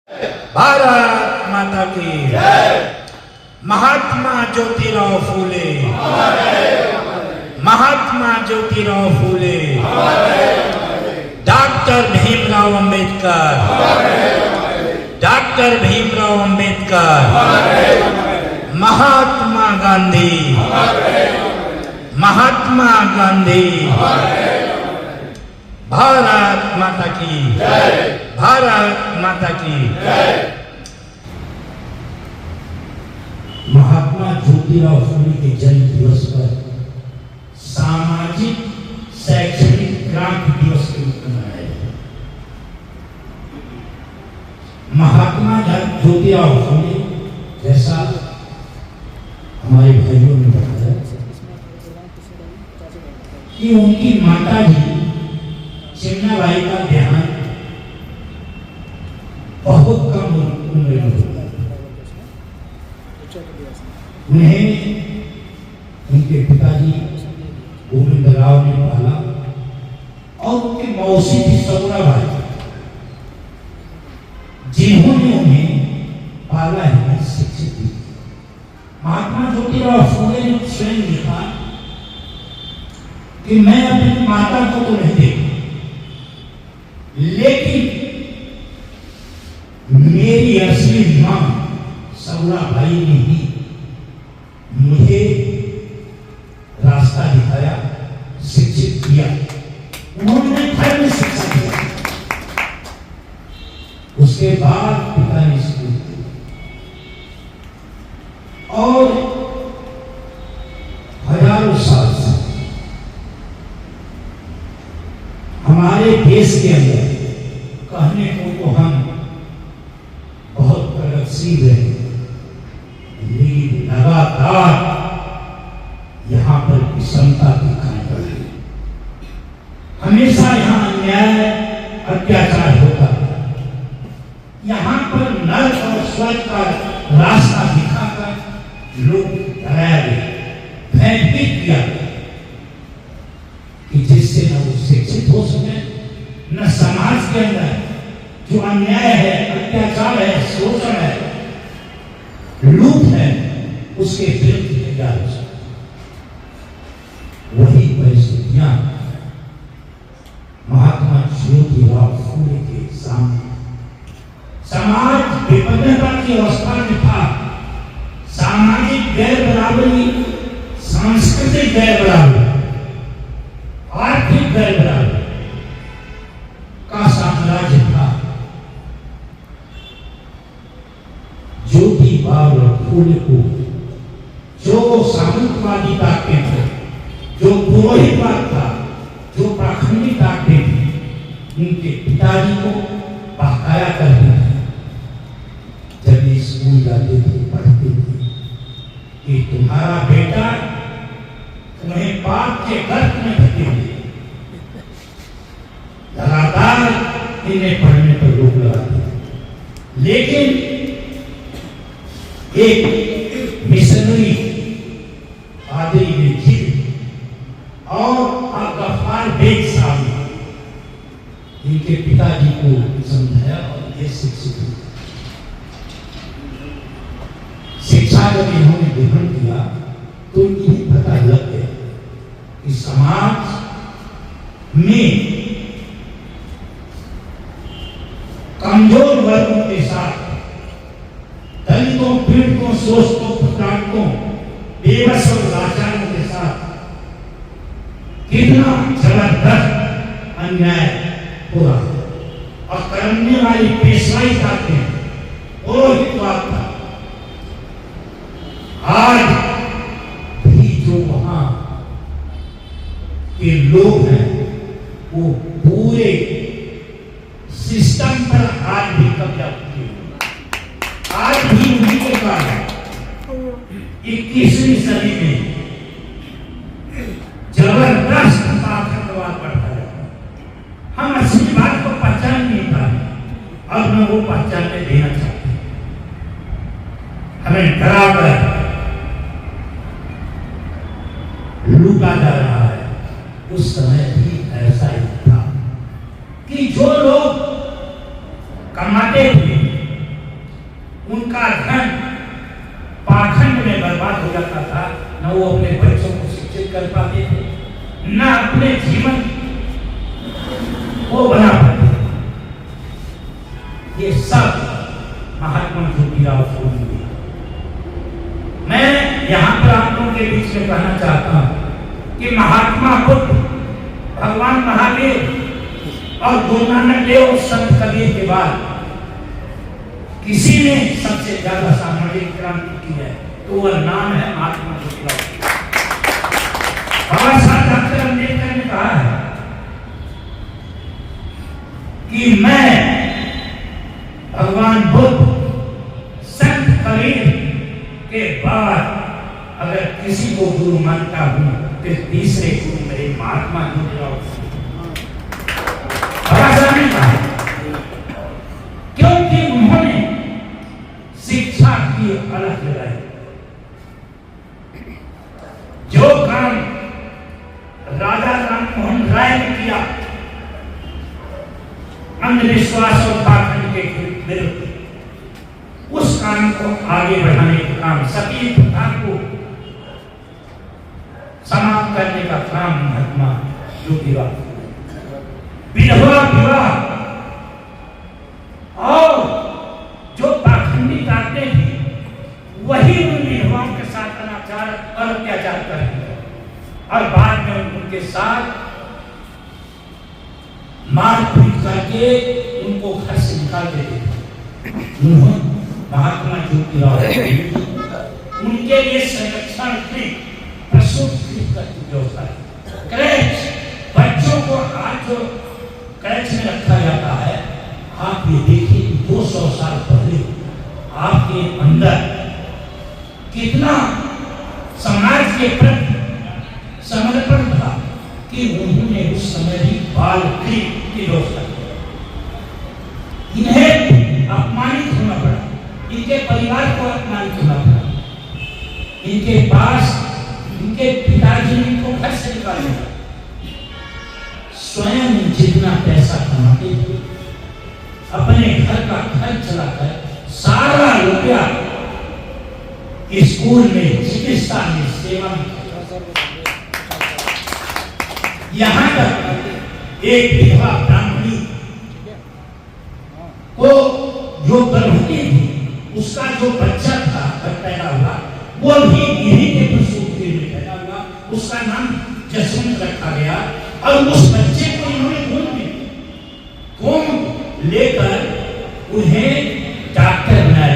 भारत माता की Mahatma Jyotirao Phule, Mahatma Jyotirao Phule, doctor Bhimrao Ambedkar, doctor Bhimrao Ambedkar, Mahatma Gandhi, Mahatma Gandhi. Bharat माता की, भारत माता की। महात्मा ज्योतिराव फूले के जन्म दिवस पर सामाजिक शैक्षणिक क्रांति दिवस के रूप में मनाया जाता है। महात्मा ज्योतिराव फूले जैसा हमारे भाइयों ने बताया कि उनकी माता जी चिन्नाबाई का देहांत बहुत कम उम्र में हुआ। उन्हें उनके पिताजी गोविंदराव ने पाला और उनके मौसी थी सौराबाई, जिन्होंने उन्हें पाला है, शिक्षित की। महात्मा ज्योतिराव फूले ने स्वयं लिखा कि मैं अपनी माता को तो नहीं देखा, लेकिन मेरी असली मां सौराबाई ने ही मुझे रास्ता दिखाया, शिक्षित किया। उन्होंने घर में शिक्षा दिया। उसके बाद पिता ने स्कूल और हजारों साल से हमारे देश के अंदर कहने को तो हम बहुत प्रगतिशील रहे, लेकिन लगातार यहाँ पर विषमता दिखाई पड़ी। हमेशा यहाँ अन्याय अत्याचार होता है। यहाँ पर नर्क और स्वर्ग का रास्ता दिखाकर लोग डराया गया, भयभीत किया गया कि जिससे न वो शिक्षित हो सके, न समाज के अंदर जो अन्याय है, अत्याचार है, शोषण है, लूट है, उसके विरुद्ध तैयार हो सके। वही परिस्थितियां महात्मा ज्योतिराव फूले के सामने। समाज विपन्नता की अवस्था में था। सामाजिक गैर बराबरी, सांस्कृतिक गैर बराबरी, आर्थिक गैर बराबरी का साम्राज्य था। ज्योतिराव फूले को जो सामंतवादी ताकतें थे, जो पुरोहितवाद था, जो पाखंडी ताकतें थी, उनके पिताजी को बहकाया करते थे। जब ये स्कूल जाते थे, पढ़ते थे कि तुम्हारा बेटा तुम्हें पाप के गर्त में धकेले, लगातार इन्हें पढ़ने पर रोक लगाते थे। लेकिन एक मिशनरी पादरी ने जिद और गफ्फार बेग साहब इनके पिताजी को समझाया और ये शिक्षित हुए। शिक्षा जब इन्होंने ग्रहण किया तो इन्हें पता लग गया कि समाज में कमजोर वर्गों के साथ, दलितों, पीड़ितों, शोषितों, प्रताड़ितों, बेबस और लाचारों के साथ कितना जबरदस्त अन्याय हो रहा है। और करने वाली पेशवाई ताकतें, पुरोहितवाद था। आज भी जो वहां के लोग हैं वो पूरे सिस्टम पर आज भी कब्जा किए हुए। आज भी उन्हीं के पास 21वीं सदी में जबरदस्त ताकतवर बढ़ता है। हम असली बात को पहचान नहीं पाए और मैं वो पहचानने देना चाहते हैं। हमें डरा कर लूटा जा रहा है। उस समय भी ऐसा ही था कि जो लोग कमाते थे वो अपने बच्चों को शिक्षित कर पाते थे, न अपने जीवन को बना पाते। ये सब महात्मा ज्योतिराव फूले ने। मैं यहाँ पर आप लोगों के बीच में कहना चाहता हूँ कि महात्मा बुद्ध, भगवान महावीर और गुरु नानक देव और संत कबीर के बाद किसी ने सबसे ज्यादा सामाजिक क्रांति की है तो वह नाम है महात्मा ज्योतिराव। बाबा साहब डॉक्टर अम्बेडकर ने कहा है कि मैं भगवान बुद्ध, संत कबीर के बाद अगर किसी को गुरु मानता हूं तो तीसरे गुरु मेरे महात्मा ज्योतिराव। बाबा साहब ने कहा क्योंकि उन्होंने शिक्षा की अलग लगाई। जो काम राजा राममोहन राय ने किया अंधविश्वास और पाखंड के विरुद्ध, उस काम को आगे बढ़ाने का काम, सती प्रथा को समाप्त करने का काम महात्मा ज्योतिराव। विधवा विवाह और जो पाखंडी ताकतें थी वही उन विधवाओं के साथ अनाचार और अत्याचार कर रहे हैं और बाद में उनके साथ मारपीट करके उनको घर से निकाल देते थे। महात्मा ज्योतिराव उनके लिए संरक्षण की प्रसूति करती व्यवस्था, क्रैच, बच्चों को आज जो क्रैच में रखा जाता है, आप ये देखिए 200 साल पहले आपके अंदर कितना समाज के प्रति समर्पण था कि उन्होंने उस समय भी बाल गृह की व्यवस्था की। इन्हें अपमानित होना पड़ा, इनके परिवार को अपमानित होना पड़ा, इनके पास इनके पिताजी ने इनको घर से निकाल दिया। स्वयं जितना पैसा कमाते थे अपने घर का खर्च चलाकर सारा रुपया स्कूल में, चिकित्सा में, सेवा में, यहाँ तक एक विधवा ब्राह्मणी को जो गर्भवती थी उसका जो बच्चा था पैदा हुआ वो भी इन्हीं के प्रसूति में पैदा हुआ, उसका नाम जसवंत रखा गया और उस बच्चे को इन्होंने गोंद लेकर उन्हें डॉक्टर बनाया।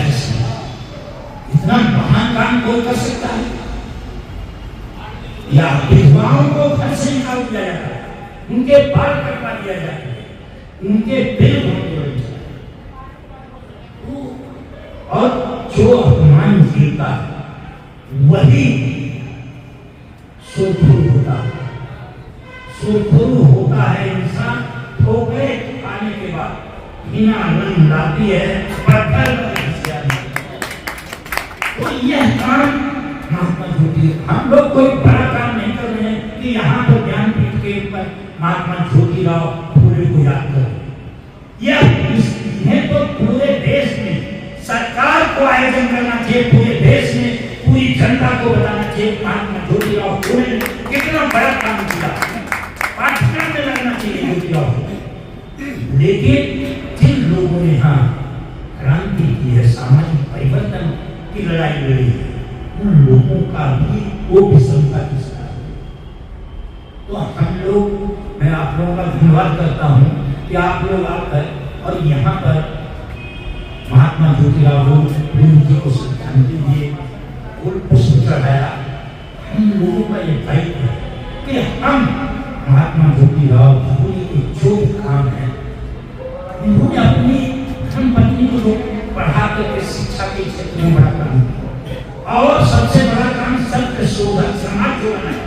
इतना महान काम कोई कर सकता है? या विधवाओं को घर से निकाल दिया जाता है, उनके बाल कटवा दिया जाता है, उनके बिल भर दिया जाता है, और जो अपमान झेलता है वही सुरखुरु होता है। सुरखुरु होता है इंसान ठोकरे खाने के बाद, बिना रंग लाती है पत्थर पर। तो यह काम महात्मा ज्योतिराव, हम लोग कोई बड़ा काम नहीं कर रहे हैं कि यहाँ पर ज्ञानपीठ के ऊपर महात्मा ज्योतिराव फूले को याद करें। यह तो पूरे देश में सरकार को आयोजन करना चाहिए, पूरे देश में पूरी जनता को बताना चाहिए महात्मा ज्योतिराव फूले ने कितना बड़ा काम किया, पाठ्यक्रम में लगना चाहिए ज्योतिराव। लेकिन जिन लोगों ने यहाँ क्रांति की है, सामाजिक परिवर्तन की लड़ाई लड़ी है, उन लोगों का भी वो विषमता की शिकार है। तो हम लोग, मैं आप लोगों का धन्यवाद करता हूँ कि आप लोग आकर और यहाँ पर महात्मा ज्योतिराव फूले जी को श्रद्धांजलि दिए, पुष्प चढ़ाया। हम लोगों का ये दायित्व है कि हम महात्मा ज्योतिराव फूले के जो काम है, इन्होंने अपनी धर्मपत्नी को पढ़ा करके शिक्षा के क्षेत्र में बड़ा काम किया और सबसे बड़ा काम सत्य शोधन समाज जो बनाया,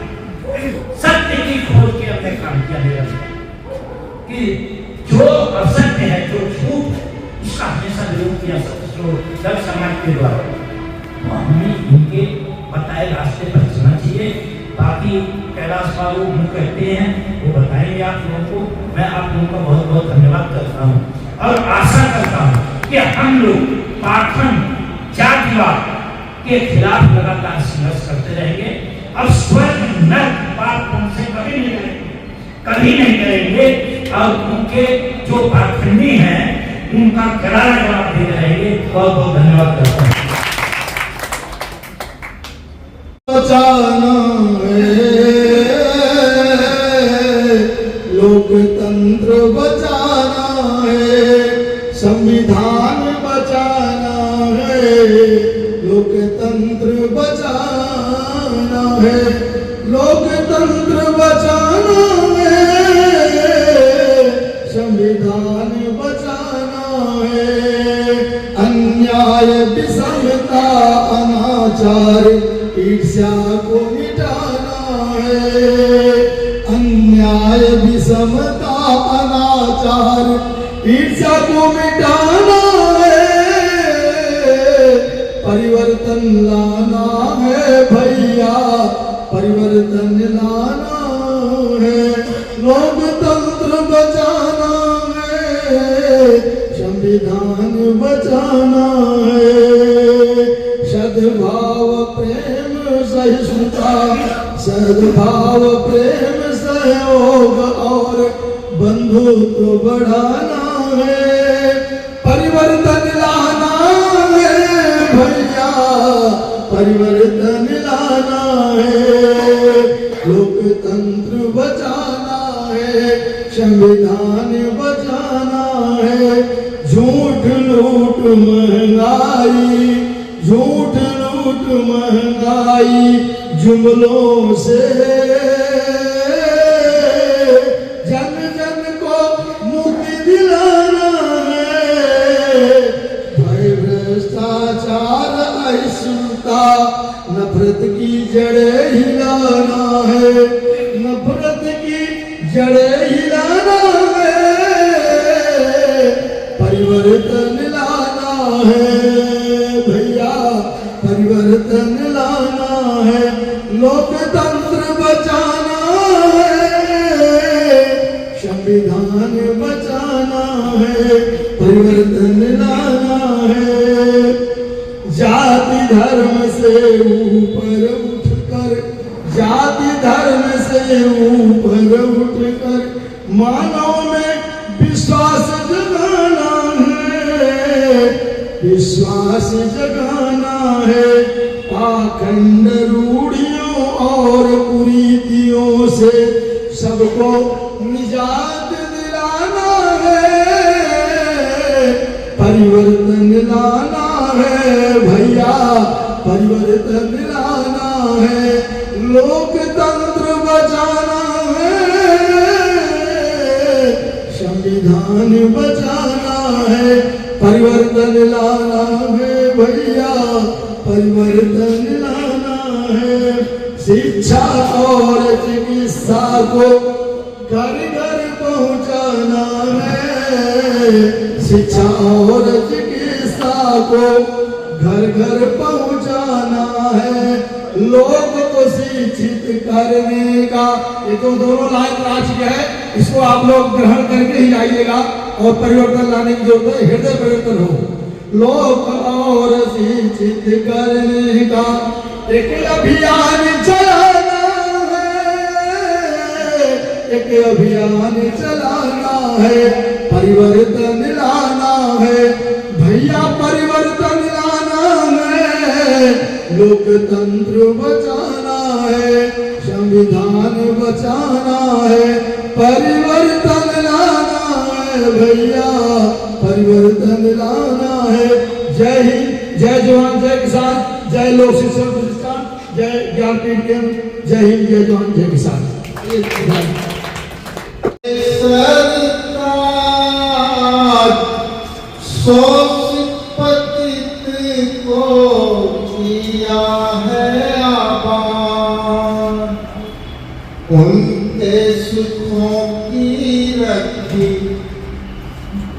सत्य की खोज के अपने काम किया मेरा कि जो असत्य है, जो झूठ है, उसका हमेशा विरोध किया सत्य शोधन समाज के द्वारा। तो हमें इनके बताए रास्ते पर चलना चाहिए। बाकी कैलाश बाबू कहते हैं वो बताएंगे आप लोगों को। मैं आप लोगों का बहुत बहुत धन्यवाद करता हूँ और आशा करता हूँ कि हम लोग पाखंड जातिवाद के खिलाफ लगातार संघर्ष करते रहेंगे अब स्वर्ग नरक बात तुमसे कभी नहीं करेंगे, कभी नहीं करेंगे। और उनके जो पाखंडी हैं उनका करारा जवाब दे रहेंगे। बहुत बहुत धन्यवाद करता हूँ। बचाना है, लोकतंत्र बचाना है, संविधान बचाना है, लोकतंत्र बचाना है, लोकतंत्र बचाना है, संविधान बचाना है। अन्याय विषमता अनाचार ईर्ष्या को मिटाना है, अन्याय विषमता अनाचार ईर्ष्या को मिटाना है, परिवर्तन लाना है भैया, परिवर्तन लाना है, लोकतंत्र बचाना है, संविधान बचाना है। सद्भाव प्रेम सहिष्णुता, सद्भाव प्रेम सहयोग और बंधुत्व बढ़ाना है, परिवर्तन लाना है भैया, परिवर्तन लाना है, लोकतंत्र बचाना है, संविधान बचाना है। झूठ लूट महंगाई, झूठ लूट महंगाई जुमलों से जन जन को मुक्ति दिलाना है, भय भ्रष्टाचार अहिंसा नफरत की जड़ें हिलाना है, नफरत की जड़ें हिलाना है, परिवर्तन लाना है भैया, परिवर्तन लाना है, लोकतंत्र बचाना है, संविधान बचाना है, परिवर्तन लाना है। जाति धर्म से ऊपर उठकर, जाति धर्म से ऊपर उठकर मानव में विश्वास जगाना है, विश्वास जगाना है, पाखंड रूढ़ियों और कुरीतियों से सबको निजात दिलाना है, परिवर्तन लाना है भैया, परिवर्तन लाना है, लोकतंत्र बचाना है, संविधान बचाना है, परिवर्तन लाना है भैया, परिवर्तन लाना है। शिक्षा और चिकित्सा को घर घर पहुंचाना है, शिक्षा और चिकित्सा को घर घर पहुंचाना है, लोग को शिक्षित करने का। ये तो दोनों लाइन आ चुके हैं, इसको आप लोग ग्रहण करके ही आइएगा और परिवर्तन लाने की जरूरत है, हृदय परिवर्तन हो। लोग और शिक्षित करने का एक अभियान चलाना है, एक अभियान चलाना है, परिवर्तन लाना है भैया, परिवर्तन लाना है, लोकतंत्र बचाना है, संविधान बचाना है, परिवर्तन लाना है भैया, परिवर्तन लाना है। जय हिंद, जय जवान जय किसान, जय लोक शिक्षण प्रतिष्ठान, जय ज्ञानपीठ केंद्र, जय हिंद, जय जवान जय किसान। शोषित पतित को किया है आबाद, उनके सुखों की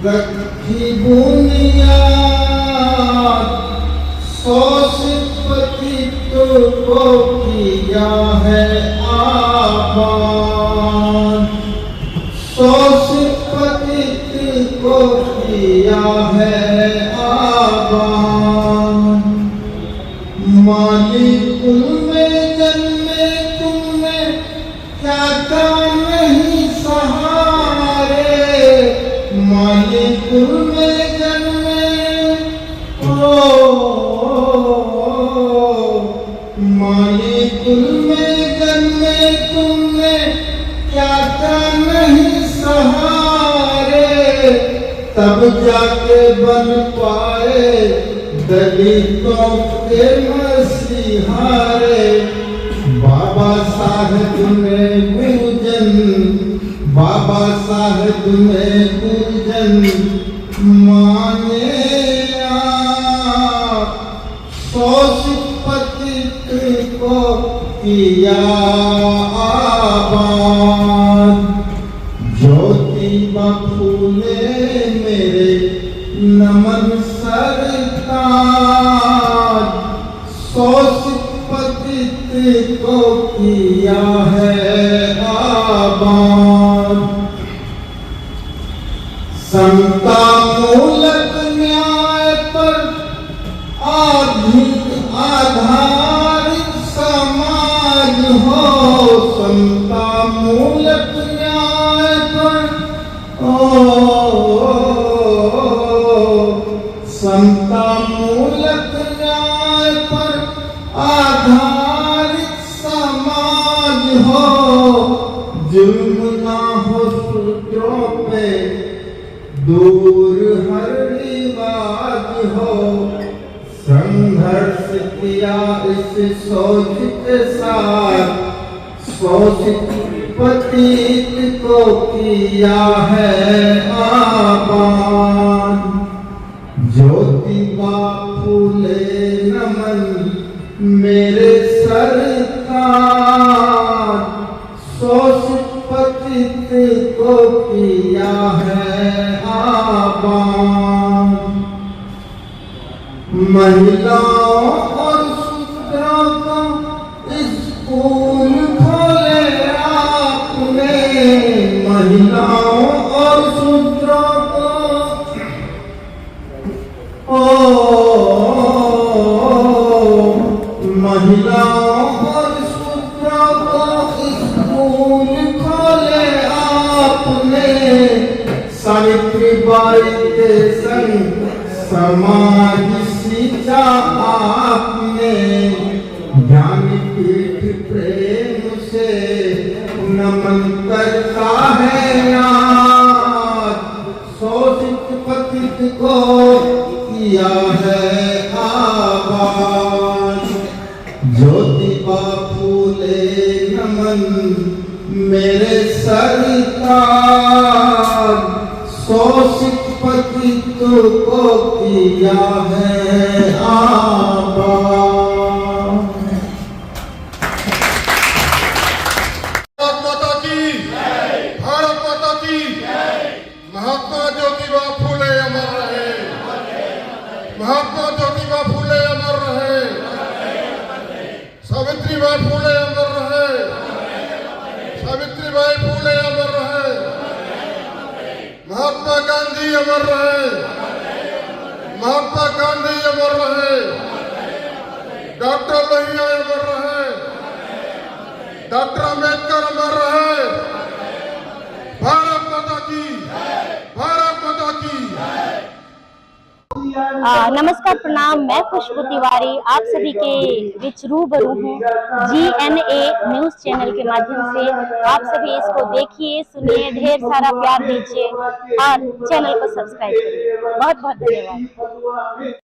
रखी बुनियाद, शोषित पतित को किया है आबाद, शोषित पतित को किया है आबाद। माली कुल में जन्मे कुल में जन्मे माली कुल में जन्मे तुमने क्या क्या नहीं सहारे, तब जाके बन पाए दलितों के मसीहारे। बाबा साहेब ने गुरुजन, बाबा साहेब ने गुरुजन माने शोषित पतित को किया आबाद। ज्योतिबा फूले मेरे नमन सरताज, शोषित पतित को किया है आबाद। समता मूलक न्याय पर आधारित समाज हो, समता मूलक न्याय पर समता मूलक न्याय पर आधारित समाज हो। जुल्म ना हो शूद्रों पे, दूर हर रिवाज हो। संघर्ष किया इस सोच के साथ, शोषित पतित को किया है आबाद। ज्योतिबा फूले नमन मेरे सरकार, शोषित पतित को किया है आबाद। महिलाओं और शूद्रों को स्कूल खोले आपने, महिलाओं और शूद्रों को महिलाओं और शूद्रों को स्कूल खोले आपने। सावित्रीबाई के संग समाज सींचा आपने। ज्ञानपीठ प्रेम से नमन करता है आज, शोषित पतित को किया है आबाद। ज्योतिबा फूले नमन मेरे सरकार, शोषित पतित को किया है आबाद। भारत माता की, भारत माता की। महात्मा ज्योतिबा फूले अमर रहे, महात्मा ज्योतिबा फूले अमर रहे, सावित्रीबाई फूले अमर रहे, सावित्रीबाई फूले अमर रहे, महात्मा गांधी अमर रहे, महात्मा गांधी अमर रहे, डॉक्टर लोहिया अमर रहे, डॉक्टर अम्बेडकर अमर रहे। भारत माता की, भारत माता की। नमस्कार, प्रणाम। मैं खुशबू तिवारी आप सभी के बीच रूबरू हूँ GNA न्यूज चैनल के माध्यम से। आप सभी इसको देखिए, सुनिए, ढेर सारा प्यार दीजिए और चैनल को सब्सक्राइब करिए। बहुत बहुत धन्यवाद।